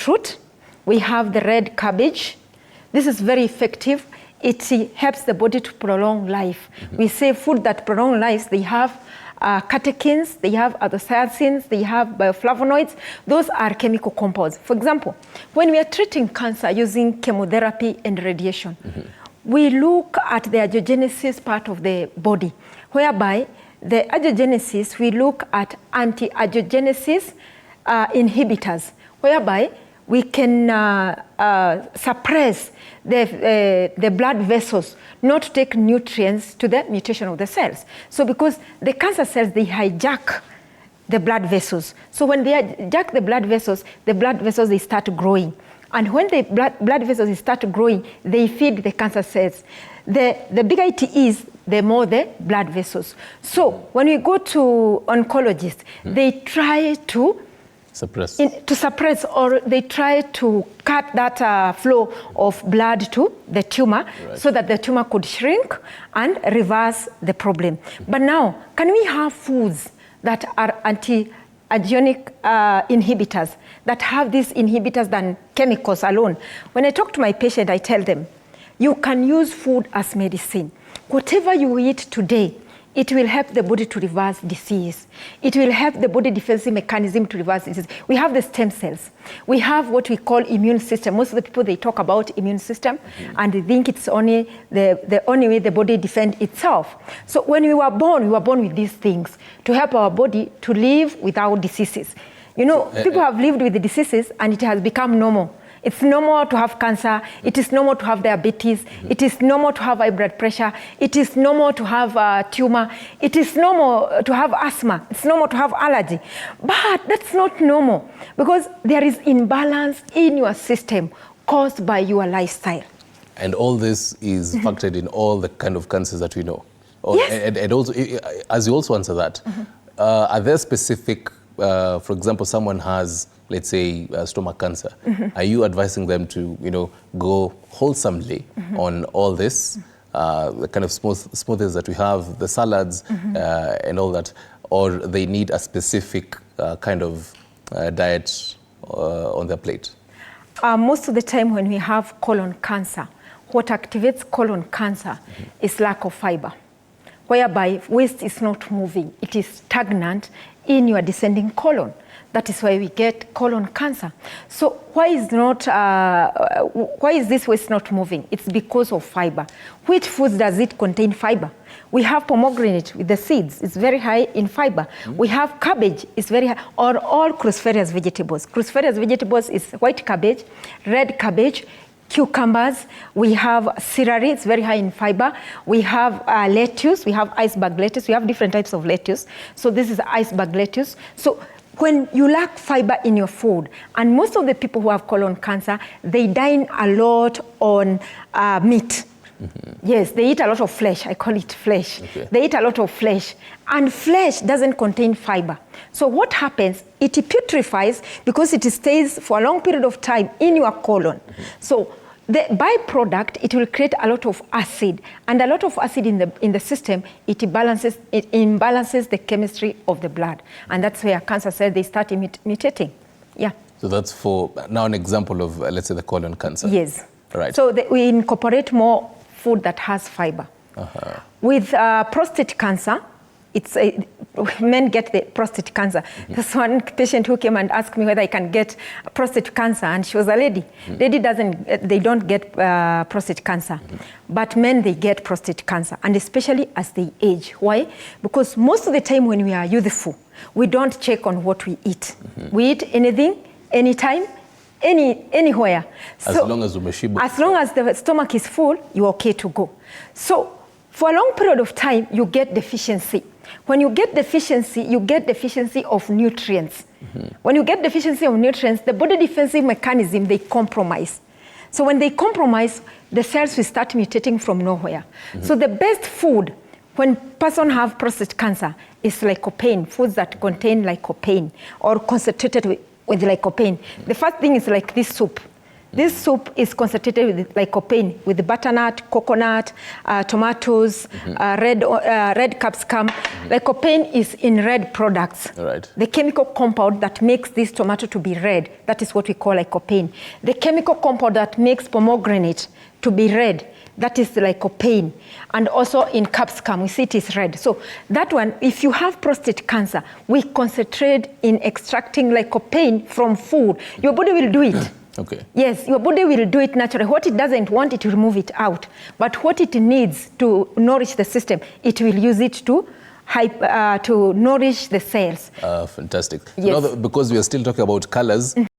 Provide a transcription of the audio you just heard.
beetroot. We have the red cabbage. This is very effective. It helps the body to prolong life. We say food that prolong lives, they have catechins, they have anthocyanins, they have bioflavonoids. Those are chemical compounds. For example, when we are treating cancer using chemotherapy and radiation, we look at the angiogenesis part of the body, whereby the angiogenesis, we look at anti-angiogenesis inhibitors, whereby we can suppress the blood vessels not to take nutrients to the mutation of the cells. So because the cancer cells, they hijack the blood vessels. So when they hijack the blood vessels, they start growing. And when the blood vessels start growing, they feed the cancer cells. The bigger it is, the more the blood vessels. So when we go to oncologists, they try to suppress, or they try to cut that flow of blood to the tumor, so that the tumor could shrink and reverse the problem. But now, can we have foods that are anti-angiogenic inhibitors, that have these inhibitors than chemicals alone? When I talk to my patient, I tell them, you can use food as medicine. Whatever you eat today, it will help the body to reverse disease. It will help the body defensive mechanism to reverse disease. We have the stem cells. We have what we call immune system. Most of the people, they talk about immune system, and they think it's only the only way the body defends itself. So when we were born with these things to help our body to live without diseases. You know, people have lived with the diseases and it has become normal. It's normal to have cancer. It is normal to have diabetes. It is normal to have high blood pressure. It is normal to have tumor. It is normal to have asthma. It's normal to have allergy. But that's not normal, because there is imbalance in your system caused by your lifestyle. And all this is factored in all the kind of cancers that we know. Yes. And also, as you also answer that, are there specific, for example, someone has, let's say, stomach cancer. Are you advising them to, go wholesomely on all this, the kind of smoothies that we have, the salads, and all that, or they need a specific kind of diet on their plate? Most of the time when we have colon cancer, what activates colon cancer is lack of fiber, whereby waste is not moving. It is stagnant in your descending colon. That is why we get colon cancer. So why is this waste not moving? It's because of fiber. Which foods does it contain fiber? We have pomegranate with the seeds. It's very high in fiber. We have cabbage. It's very high. Or all cruciferous vegetables. Cruciferous vegetables is white cabbage, red cabbage, cucumbers. We have celery. It's very high in fiber. We have lettuce. We have iceberg lettuce. We have different types of lettuce. So this is iceberg lettuce. So when you lack fiber in your food, and most of the people who have colon cancer, they dine a lot on meat. Yes, they eat a lot of flesh. I call it flesh. Okay. They eat a lot of flesh. And flesh doesn't contain fiber. So what happens? It putrefies because it stays for a long period of time in your colon. So the byproduct, it will create a lot of acid, and a lot of acid in the system, it imbalances the chemistry of the blood, and that's where cancer cells, they start mutating. Yeah. So that's for now an example of, let's say, the colon cancer. Yes. Right. So we incorporate more food that has fiber. With prostate cancer, men get the prostate cancer. There's one patient who came and asked me whether I can get prostate cancer, and she was a lady. They don't get prostate cancer, but men, they get prostate cancer, and especially as they age. Why? Because most of the time when we are youthful, we don't check on what we eat. We eat anything, anytime, anywhere. As long as the stomach is full, you're okay to go. So for a long period of time, you get deficiency. When you get deficiency, you get deficiency of nutrients. When you get deficiency of nutrients, the body defensive mechanism, they compromise. So when they compromise, the cells will start mutating from nowhere. So the best food when person have prostate cancer is lycopene, foods that contain lycopene or concentrated with lycopene. The first thing is like this soup. This soup is concentrated with lycopene, with butternut, coconut, tomatoes, red capsicum. Lycopene is in red products. Right. The chemical compound that makes this tomato to be red, that is what we call lycopene. The chemical compound that makes pomegranate to be red, that is the lycopene. And also in capsicum, we see it is red. So that one, if you have prostate cancer, we concentrate in extracting lycopene from food. Your body will do it. Okay. Yes, your body will do it naturally. What it doesn't want, it will remove it out. But what it needs to nourish the system, it will use it to nourish the cells. Fantastic. Yes. You know, because we are still talking about colors,